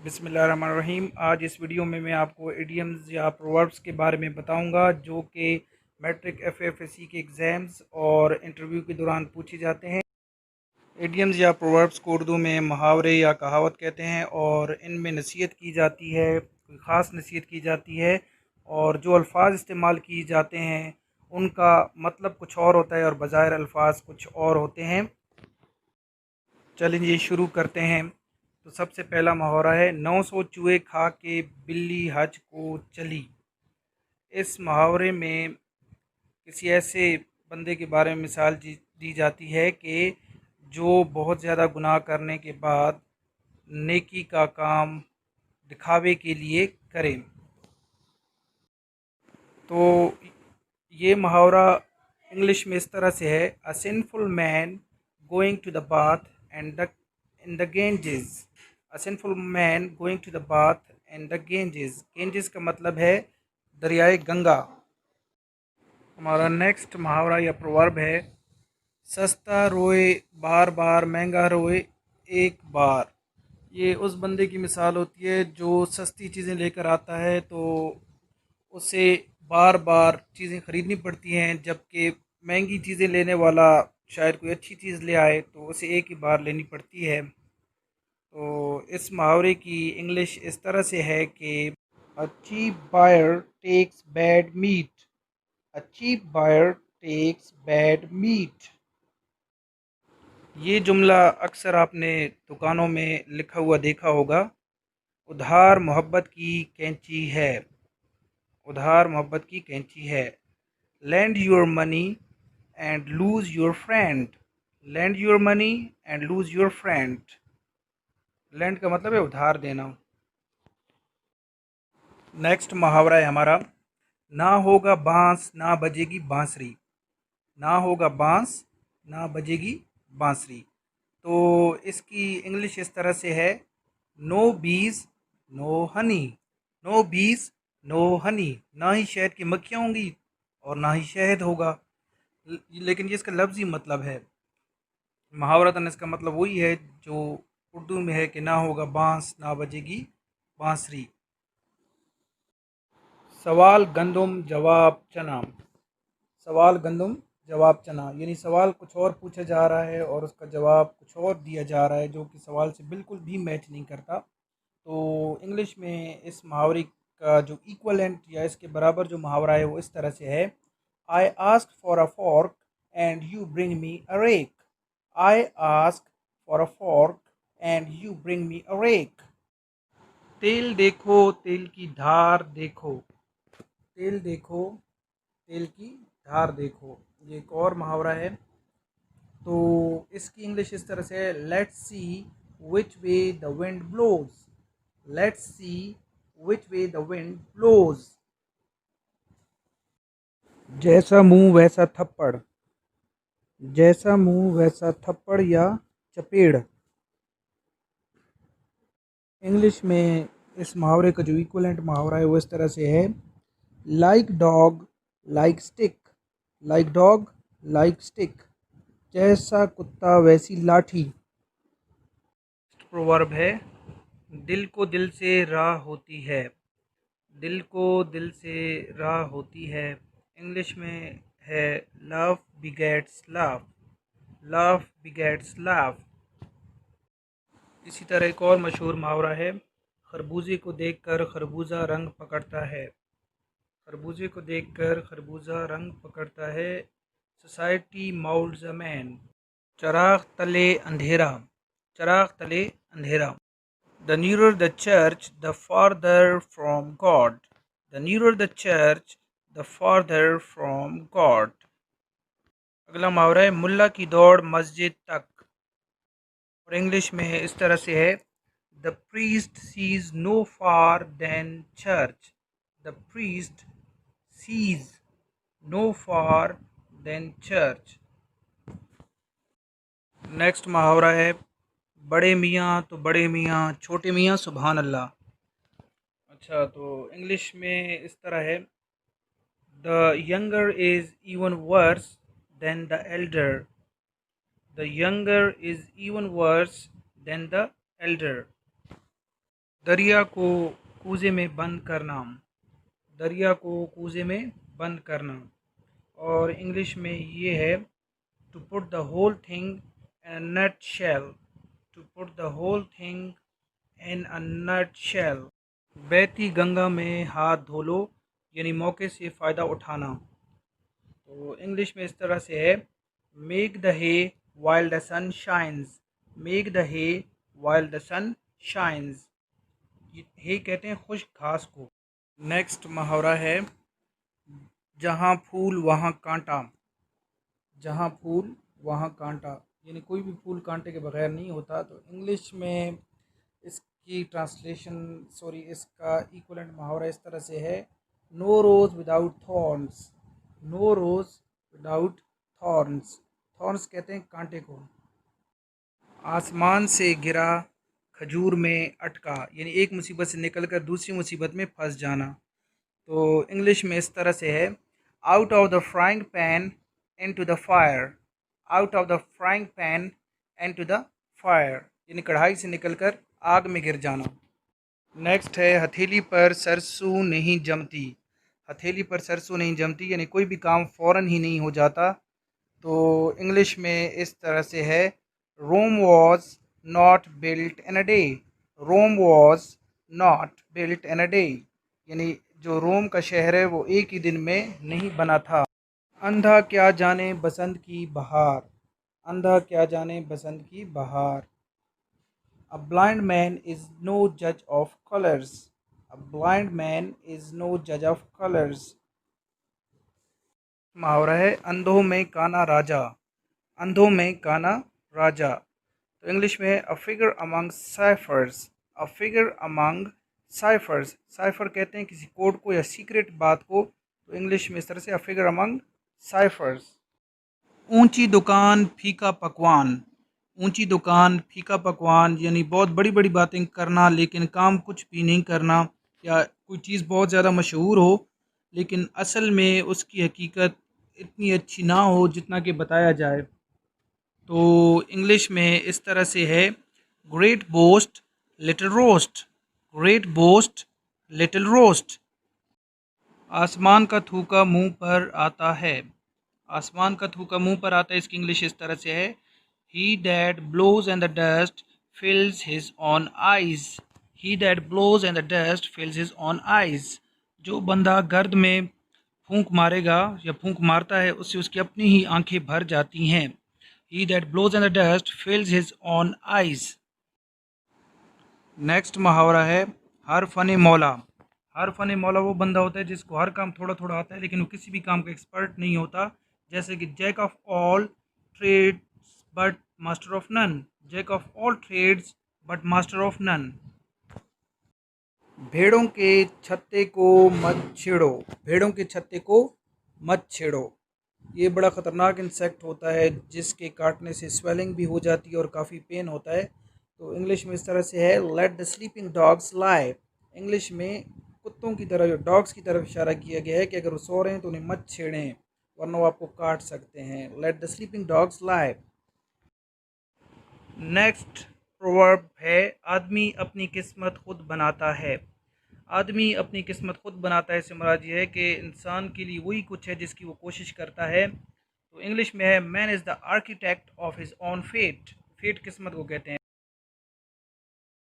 बिस्मिल्लाहिर्रहमानिर्रहीम। आज इस वीडियो में मैं आपको इडियम्स या प्रोवर्ब्स के बारे में बताऊंगा जो कि मैट्रिक एफएफएससी के एग्ज़ाम्स और इंटरव्यू के दौरान पूछे जाते हैं। इडियम्स या प्रोवर्ब्स को उर्दू में मुहावरे या कहावत कहते हैं और इनमें नसीहत की जाती है, कोई ख़ास नसीहत की जाती है और जो अल्फाज इस्तेमाल किए जाते हैं उनका मतलब कुछ और होता है और बज़ाहिर अल्फाज कुछ और होते हैं। चलिए शुरू करते हैं। तो सबसे पहला मुहावरा है, 900 चूहे खा के बिल्ली हज को चली। इस मुहावरे में किसी ऐसे बंदे के बारे में मिसाल दी जाती है कि जो बहुत ज़्यादा गुनाह करने के बाद नेकी का काम दिखावे के लिए करे। तो ये मुहावरा इंग्लिश में इस तरह से है, a sinful man going to the bath and the in the Ganges. A sinful man going to the bath and the Ganges. Ganges का मतलब है दरियाए गंगा। हमारा नेक्स्ट मुहावरा या प्रवर्ब है, सस्ता रोए बार बार, महंगा रोए एक बार। ये उस बंदे की मिसाल होती है जो सस्ती चीज़ें लेकर आता है तो उसे बार बार चीज़ें ख़रीदनी पड़ती हैं, जबकि महंगी चीज़ें लेने वाला शायद कोई अच्छी चीज़ ले आए तो उसे एक ही बार लेनी पड़ती है। तो इस मुहावरे की इंग्लिश इस तरह से है कि a cheap buyer takes bad meat. A cheap buyer takes bad meat. ये जुमला अक्सर आपने दुकानों में लिखा हुआ देखा होगा। उधार मोहब्बत की कैंची है। उधार मोहब्बत की कैंची है। Land your money and lose your friend. Land your money and lose your friend. Land का मतलब है उधार देना। नेक्स्ट मुहावरा है हमारा, ना होगा बांस ना बजेगी बांसुरी। ना होगा बांस ना बजेगी बांसुरी। तो इसकी इंग्लिश इस तरह से है, नो बीज नो हनी। नो बीज नो हनी। ना ही शहद की मक्खियाँ होंगी और ना ही शहद होगा। लेकिन ये इसका लफ्ज़ी मतलब है। मुहावरतन इसका मतलब वही है जो उर्दू में है कि ना होगा बांस ना बजेगी बांसुरी। सवाल गंदम जवाब चना। सवाल गंदम जवाब चना, यानी सवाल कुछ और पूछा जा रहा है और उसका जवाब कुछ और दिया जा रहा है जो कि सवाल से बिल्कुल भी मैच नहीं करता। तो इंग्लिश में इस मुहावरे का जो इक्वलेंट या इसके बराबर जो मुहावरा है वो इस तरह से है, I ask for a fork and you bring me a rake. I ask for a fork and you bring me a rake. तेल देखो तेल की धार देखो। तेल देखो तेल की धार देखो, ये एक और मुहावरा है। तो इसकी इंग्लिश इस तरह से है, let's see which way the wind blows. Let's see which way the wind blows. जैसा मुंह वैसा थप्पड़। जैसा मुंह वैसा थप्पड़ या चपेड़। इंग्लिश में इस मुहावरे का जो इक्वलेंट मुहावरा है वो इस तरह से है, like dog like stick. Like dog like stick. जैसा कुत्ता वैसी लाठी। प्रोवर्ब है, दिल को दिल से राह होती है। दिल को दिल से राह होती है। इंग्लिश में है, love begets love. Love begets love. इसी तरह एक और मशहूर मुहावरा है, खरबूजे को देखकर खरबूजा रंग पकड़ता है। खरबूजे को देखकर खरबूजा रंग पकड़ता है। Society माउल्ड्स a man. चराग तले अंधेरा। चराग तले अंधेरा। The nearer the church, the farther from God. The nearer the church, the farther from God. अगला मुहावरा है, मुल्ला की दौड़ मस्जिद तक। और इंग्लिश में इस तरह से है, the priest sees no far than church. The priest sees no far than church. Next मुहावरा है, बड़े मियाँ तो बड़े मियाँ, छोटे मियाँ सुभान अल्लाह। अच्छा, तो इंग्लिश में इस तरह है, the younger is even worse than the Elder. The younger is even worse than the Elder. दरिया को कूजे में बंद करना, दरिया को कूजे में बंद करना। और इंग्लिश में ये है to put the whole thing in a nutshell, to put the whole thing in a nutshell. बहती गंगा में हाथ धो लो, यानी मौके से फ़ायदा उठाना। तो इंग्लिश में इस तरह से है make the hay while the sun shines, make the hay while the sun shines. Hay कहते हैं खुश्क घास को। नेक्स्ट मुहावरा है जहाँ फूल वहाँ कांटा, जहाँ फूल वहाँ कांटा, यानी कोई भी फूल कांटे के बगैर नहीं होता। तो इंग्लिश में इसकी ट्रांसलेशन इसका इक्वलेंट मुहावरा इस तरह से है नो रोज़ विदाउट थॉर्न्स, नो रोज़ विदाउट थॉर्न्स। थॉर्न्स कहते हैं कांटे को। आसमान से गिरा खजूर में अटका, यानी एक मुसीबत से निकलकर दूसरी मुसीबत में फंस जाना। तो इंग्लिश में इस तरह से है out of the frying pan into the fire, out of the frying pan into the fire, यानी कढ़ाई से निकलकर आग में गिर जाना। नेक्स्ट है हथेली पर सरसों नहीं जमती, हथेली पर सरसों नहीं जमती, यानी कोई भी काम फ़ौरन ही नहीं हो जाता। तो इंग्लिश में इस तरह से है Rome was not built in a day, Rome was not built in a day, यानी जो रोम का शहर है वो एक ही दिन में नहीं बना था। अंधा क्या जाने बसंत की बहार, अंधा क्या जाने बसंत की बहार। A blind man is no judge of colors, a blind man is no judge of colors। मुहावरा है अंधों में काना राजा, अंधों में काना राजा। तो इंग्लिश में है a figure among cyphers, a figure among cyphers. Cipher कहते हैं किसी कोड को या सीक्रेट बात को। तो इंग्लिश में इस तरह से अ फिगर अमंग साइफर्स। ऊंची दुकान फीका पकवान, ऊंची दुकान फीका पकवान, यानी बहुत बड़ी बड़ी बातें करना लेकिन काम कुछ भी नहीं करना, या कोई चीज़ बहुत ज़्यादा मशहूर हो लेकिन असल में उसकी हकीकत इतनी अच्छी ना हो जितना कि बताया जाए। तो इंग्लिश में इस तरह से है great boast little roast, great boast little roast. आसमान का थूका मुंह पर आता है, आसमान का थूका मुंह पर आता है, इसकी इंग्लिश इस तरह से है he that blows and the dust fills his own eyes, he that blows and the dust fills his own eyes. जो बंदा गर्द में फूंक मारेगा या फूंक मारता है उससे उसकी अपनी ही आंखें भर जाती हैं। He that blows and the dust fills his own eyes. Next मुहावरा है हर फने मौला, हर फने मौला वो बंदा होता है जिसको हर काम थोड़ा थोड़ा आता है लेकिन वो किसी भी काम का एक्सपर्ट नहीं होता। जैसे कि jack of all trades but master of none, jack of all trades but master of none. भेड़ों के छत्ते को मत छेड़ो, भेड़ों के छत्ते को मत छेड़ो। ये बड़ा ख़तरनाक इंसेक्ट होता है जिसके काटने से स्वेलिंग भी हो जाती है और काफ़ी पेन होता है। तो इंग्लिश में इस तरह से है let the sleeping dogs lie, English में कुत्तों की तरफ, डॉग्स की तरफ इशारा किया गया है कि अगर वो सो रहे हैं तो उन्हें मत छेड़ें वरना वो आपको काट सकते हैं। Let the sleeping dogs lie. Next proverb है आदमी अपनी किस्मत खुद बनाता है, आदमी अपनी किस्मत खुद बनाता है। इससे मुराद ये है कि इंसान के लिए वही कुछ है जिसकी वो कोशिश करता है। तो इंग्लिश में है man is the architect of his own fate, fate किस्मत को कहते हैं।